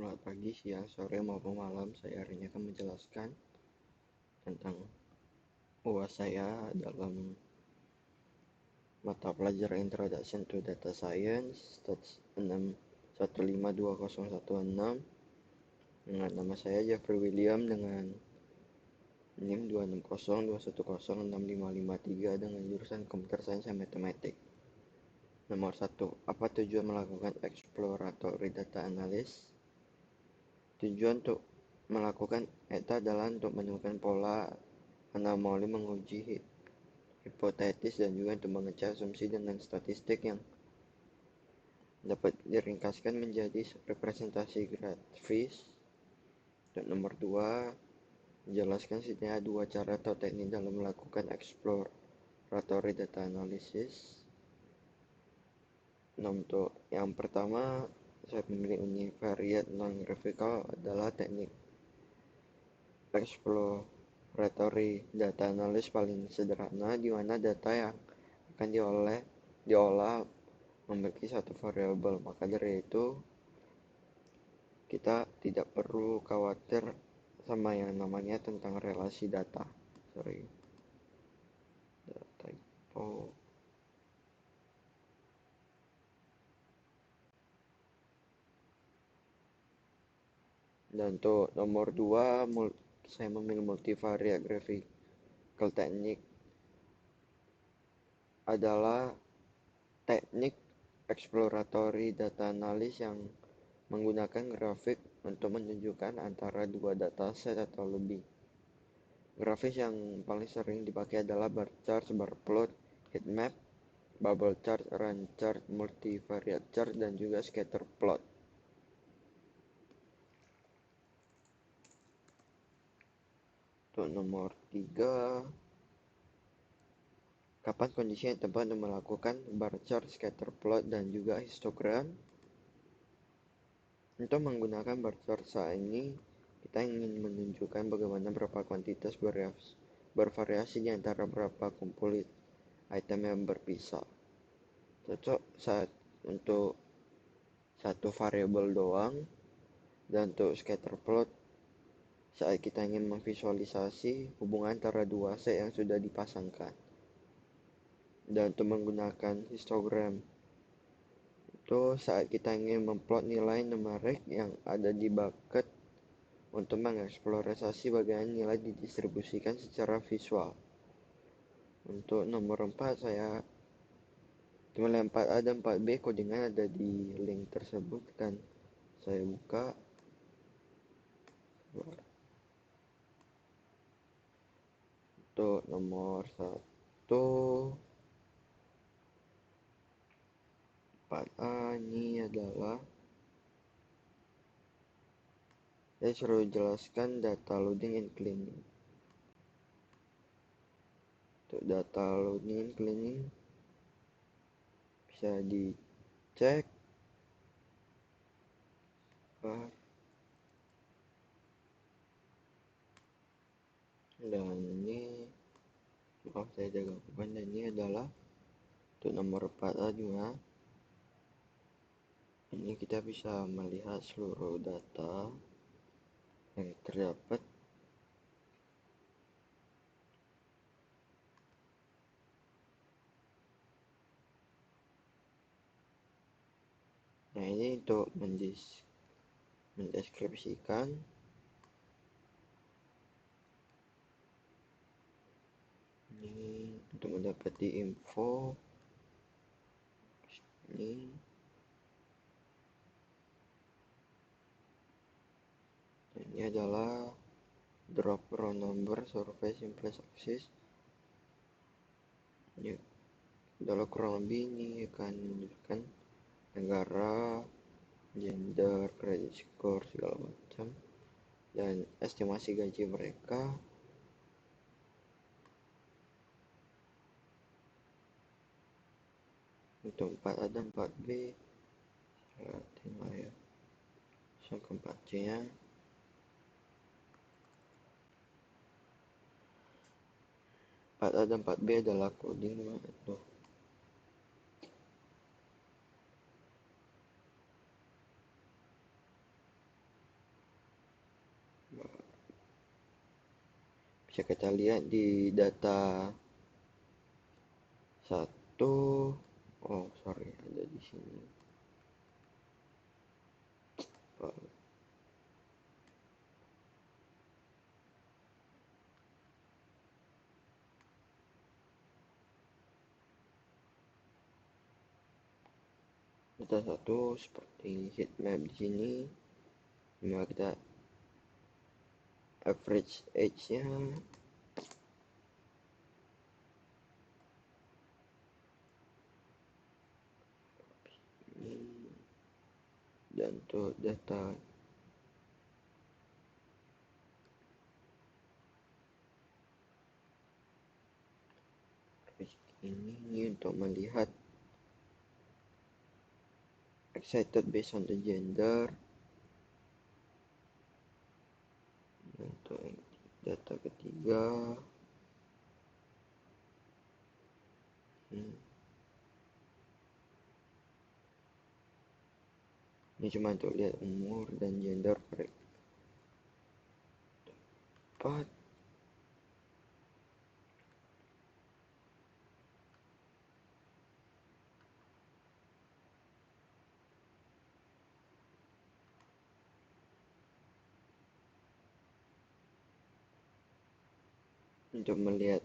Selamat pagi, siang, sore, maupun malam. Saya hari ini akan menjelaskan tentang UAS saya dalam mata pelajaran Introduction to Data Science Stats 6152016 dengan nama saya Jeffrey William dengan NIM 26021065553 dengan jurusan Computer Science and Mathematics. Nomor 1. Apa tujuan melakukan exploratory data analysis? Tujuan untuk melakukan ETA adalah untuk menemukan pola anomali, menguji hipotesis, dan juga untuk mengecek asumsi dengan statistik yang dapat diringkaskan menjadi representasi grafis. Dan nomor 2, menjelaskan setidaknya dua cara atau teknik dalam melakukan exploratory data analysis. Untuk yang pertama, saya memilih univariate non-graphical adalah teknik exploratory data analysis paling sederhana, di mana data yang akan diolah memiliki satu variabel. Maka dari itu kita tidak perlu khawatir sama yang namanya tentang relasi data. Typo. Dan untuk nomor 2, saya memilih multivariate graphical technique adalah teknik exploratory data analysis yang menggunakan grafik untuk menunjukkan antara dua dataset atau lebih. Grafis yang paling sering dipakai adalah bar chart, bar plot, heat map, bubble chart, run chart, multivariate chart, dan juga scatter plot. Untuk nomor 3, kapan kondisi yang tepat untuk melakukan bar chart, scatter plot, dan juga histogram? Untuk menggunakan bar chart saat ini, kita ingin menunjukkan bagaimana berapa kuantitas bervariasi di antara berapa kumpul item yang berpisah. Cocok untuk satu variabel doang. Dan untuk scatter plot, saat kita ingin memvisualisasi hubungan antara dua set yang sudah dipasangkan. Dan untuk menggunakan histogram, itu saat kita ingin memplot nilai numerik yang ada di bucket untuk mengeksplorasi bagaimana nilai didistribusikan secara visual. Untuk nomor 4, saya nilai 4A dan 4B codingan ada di link tersebut, dan saya buka. Untuk nomor 1, 4A ini adalah, saya suruh jelaskan data loading and cleaning. Untuk data loading and cleaning bisa dicek dan ini saya jaga bukan, dan ini adalah untuk nomor 4A juga. Ini kita bisa melihat seluruh data yang terdapat. Nah, ini untuk mendeskripsikan ini untuk mendapati info ini. Ini adalah drop row number survey simple axis. Ini adalah kurang lebih, ini akan menunjukkan negara, gender, credit score, segala macam, dan estimasi gaji mereka. Untuk 4A dan 4B, tinggal ya, langsung ke 4C nya. 4A dan 4B adalah coding itu. Bisa kita lihat di data satu. Oh sorry, ada di sini. Data satu seperti heat map di sini. Cuma kita average age-nya ini, dan untuk data ini untuk melihat excited based on the gender. Untuk data ketiga ini cuma untuk lihat umur dan gender correct. 4 untuk melihat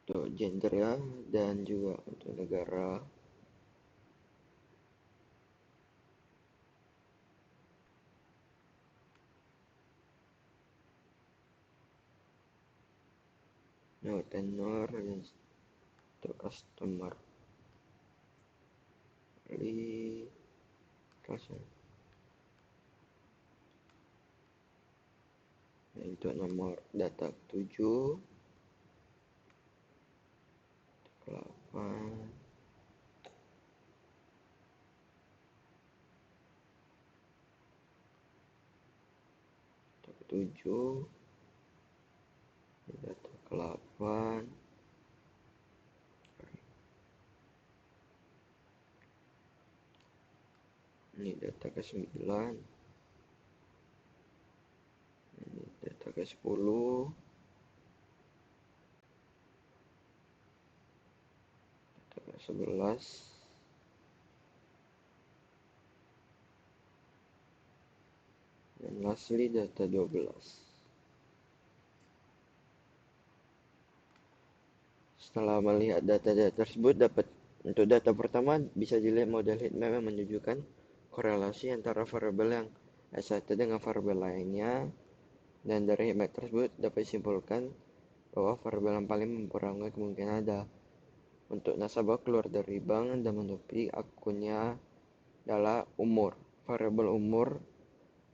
untuk gender ya, dan juga untuk negara. No tenor dan untuk customer li customer. Nah, untuk nomor data 7 8 7 data ke-8 ini data ke-9 ini data ke-10 data ke-11 dan lastly data 12. Setelah melihat data-data tersebut, untuk data pertama bisa dilihat model heatmap yang menunjukkan korelasi antara variabel yang excited dengan variabel lainnya, dan dari heatmap tersebut dapat disimpulkan bahwa variabel yang paling mempengaruhi kemungkinan ada untuk nasabah keluar dari bank dan menutupi akunnya adalah umur. Variabel umur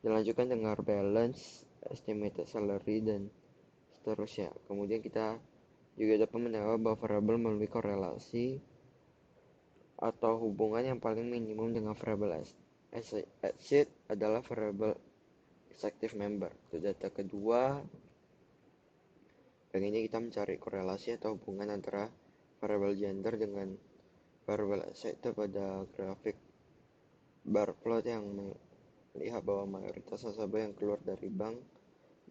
dilanjutkan dengan balance, estimated salary, dan seterusnya. Kemudian kita juga dapat menilai bahwa variabel melalui korelasi atau hubungan yang paling minimum dengan variabel exit adalah variabel effective member. Untuk data kedua, bagian ini kita mencari korelasi atau hubungan antara variabel gender dengan variabel exit pada grafik bar plot yang melihat bahwa mayoritas nasabah yang keluar dari bank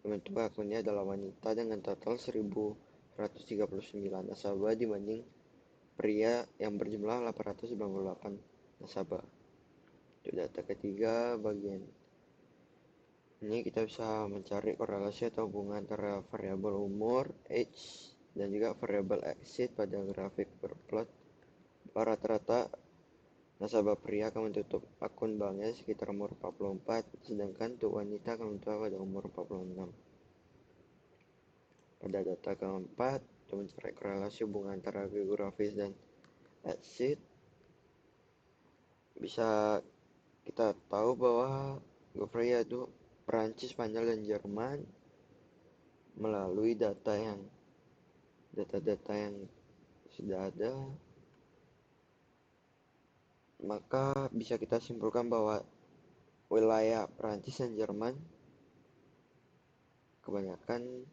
membentuk akunnya adalah wanita dengan total 1.139 nasabah dibanding pria yang berjumlah 898 nasabah. Untuk data ketiga, bagian ini kita bisa mencari korelasi atau hubungan antara variabel umur, age, dan juga variabel exit pada grafik berplot. Rata-rata nasabah pria akan menutup akun banknya sekitar umur 44, sedangkan untuk wanita akan menutup pada umur 46. Pada data keempat, untuk mencari korelasi hubungan antara geografis dan exit, bisa kita tahu bahwa geografia itu Perancis, Spanyol, dan Jerman melalui data yang sudah ada, maka bisa kita simpulkan bahwa wilayah Perancis dan Jerman kebanyakan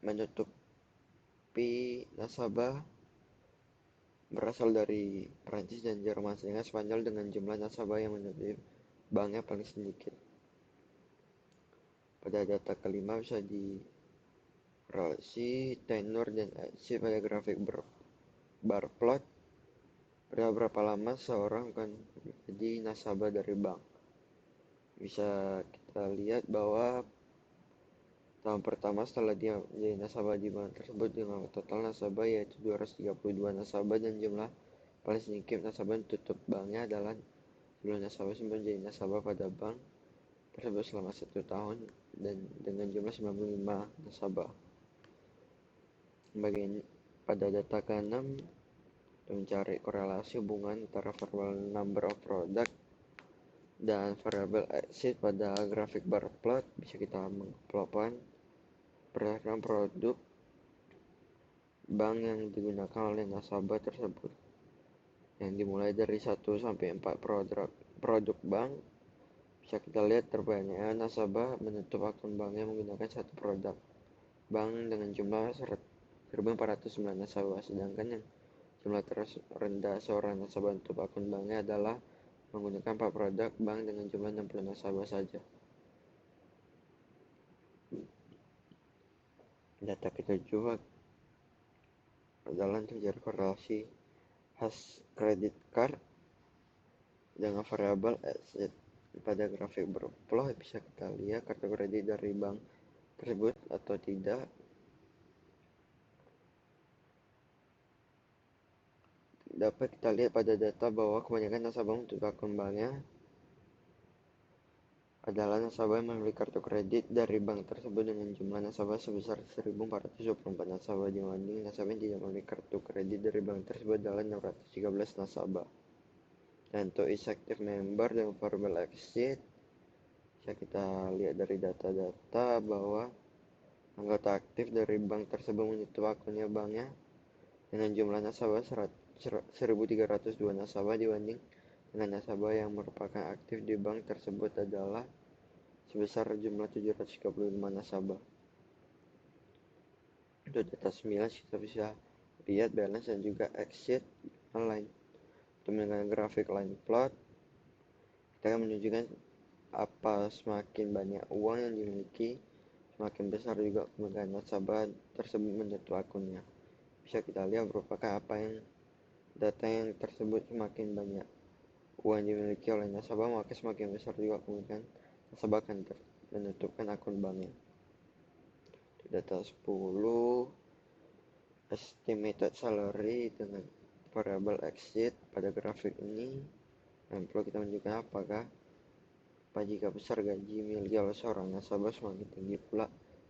menutupi nasabah berasal dari Perancis dan Jerman, sehingga Spanyol dengan jumlah nasabah yang menutupi banknya paling sedikit. Pada data kelima bisa Korelasi tenor dan exit pada grafik bar plot. Berapa lama seorang akan menjadi nasabah dari bank. Bisa kita lihat bahwa tahun pertama setelah dia menjadi nasabah di bank tersebut dengan total nasabah yaitu 232 nasabah, dan jumlah paling sedikit nasabah yang tutup banknya adalah jumlah nasabah sebelum menjadi nasabah pada bank tersebut selama 1 tahun dan dengan jumlah 95 nasabah. Pada data ke-6, untuk mencari korelasi hubungan antara variable number of product dan variable exit pada grafik bar plot, bisa kita mengelompokkan berdasarkan produk bank yang digunakan oleh nasabah tersebut, yang dimulai dari 1 sampai 4 produk bank. Bisa kita lihat terbanyaknya nasabah menutup akun banknya menggunakan satu produk bank dengan jumlah 1.409 nasabah, sedangkan yang jumlah terendah seorang nasabah menutup akun banknya adalah menggunakan 4 produk bank dengan jumlah 60 nasabah saja. Data ke-7 adalah untuk mencari korelasi hash credit card dengan variabel exit pada grafik berplot. Bisa kita lihat kartu kredit dari bank tersebut atau tidak. Dapat kita lihat pada data bahwa kebanyakan nasabah untuk akun banknya adalah nasabah yang membeli kartu kredit dari bank tersebut dengan jumlah nasabah sebesar 1.424 nasabah, dibanding nasabah yang tidak membeli kartu kredit dari bank tersebut adalah 613 nasabah. Dan untuk effective member dan variable exit, bisa kita lihat dari data-data bahwa anggota aktif dari bank tersebut menutup akunnya banknya dengan jumlah nasabah 1.302 nasabah, dibanding dengan nasabah yang merupakan aktif di bank tersebut adalah sebesar jumlah 735 nasabah. Untuk data 9, kita bisa lihat balance dan juga exit online. Untuk menggunakan grafik line plot, kita akan menunjukkan apa semakin banyak uang yang dimiliki, semakin besar juga kemungkinan nasabah tersebut menutup akunnya. Bisa kita lihat merupakan apa yang data yang tersebut semakin banyak uang yang dimiliki oleh nasabah, maka semakin besar juga kemungkinan nasabah akan menutupkan akun banknya. Data 10, estimated salary dengan variable exit pada grafik ini, dan perlu kita menunjukkan apakah jika besar gaji dimiliki oleh seorang nasabah, semakin tinggi pula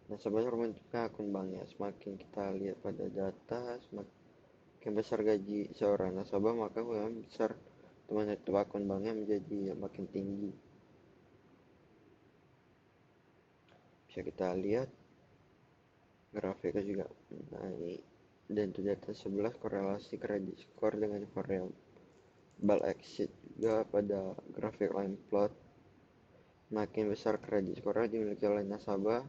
nasabah menutupkan akun banknya. Semakin kita lihat pada data, semakin besar gaji seorang nasabah, maka kemungkinan besar menutup akun banknya menjadi makin tinggi. Bisa kita lihat grafiknya juga naik. Dan untuk data 11, korelasi kredit skor dengan variable exit juga pada grafik line plot. Makin besar kredit skor yang dimiliki oleh nasabah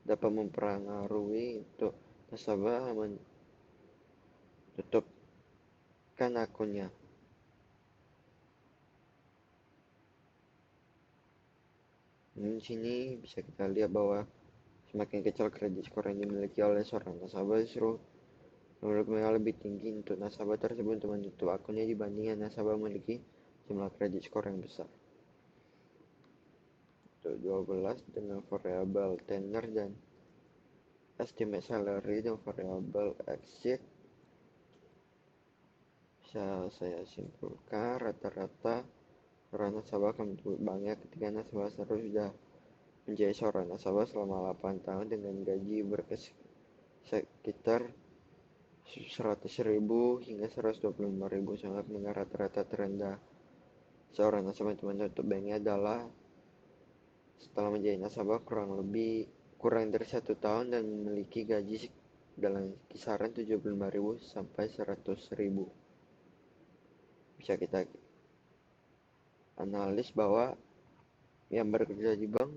dapat mempengaruhi untuk nasabah menutupkan akunnya. Di sini bisa kita lihat bahwa semakin kecil kredit skor yang dimiliki oleh seorang nasabah, justru kemungkinan lebih tinggi untuk nasabah tersebut untuk menutup akunnya dibandingkan nasabah memiliki jumlah kredit skor yang besar. Untuk 12, dengan variabel tenor dan estimate salary dan variabel exit, bisa saya simpulkan rata-rata seorang nasabah akan menutup banknya ketika nasabah sudah menjadi seorang nasabah selama 8 tahun dengan gaji sekitar 100.000 hingga 125.000, sangat dengan rata-rata terendah seorang nasabah untuk menutup banknya adalah setelah menjadi nasabah kurang dari 1 tahun dan memiliki gaji dalam kisaran 75.000 sampai 100.000. Bisa kita analis bahwa yang bekerja di bank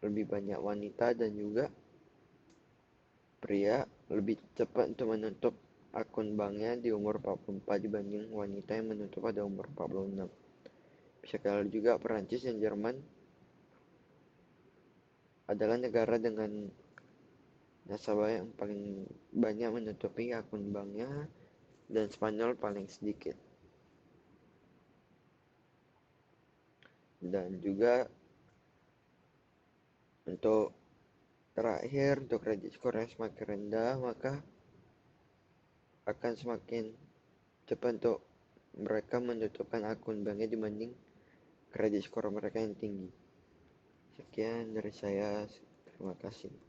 lebih banyak wanita dan juga pria lebih cepat untuk menutup akun banknya di umur 44 dibanding wanita yang menutup pada umur 46. Bisa kita juga Perancis dan Jerman adalah negara dengan Nasabah yang paling banyak menutupi akun banknya, dan Spanyol paling sedikit. Dan juga untuk terakhir, untuk kredit skor yang semakin rendah, maka akan semakin cepat untuk mereka menutupkan akun banknya dibanding kredit skor mereka yang tinggi. Sekian dari saya, terima kasih.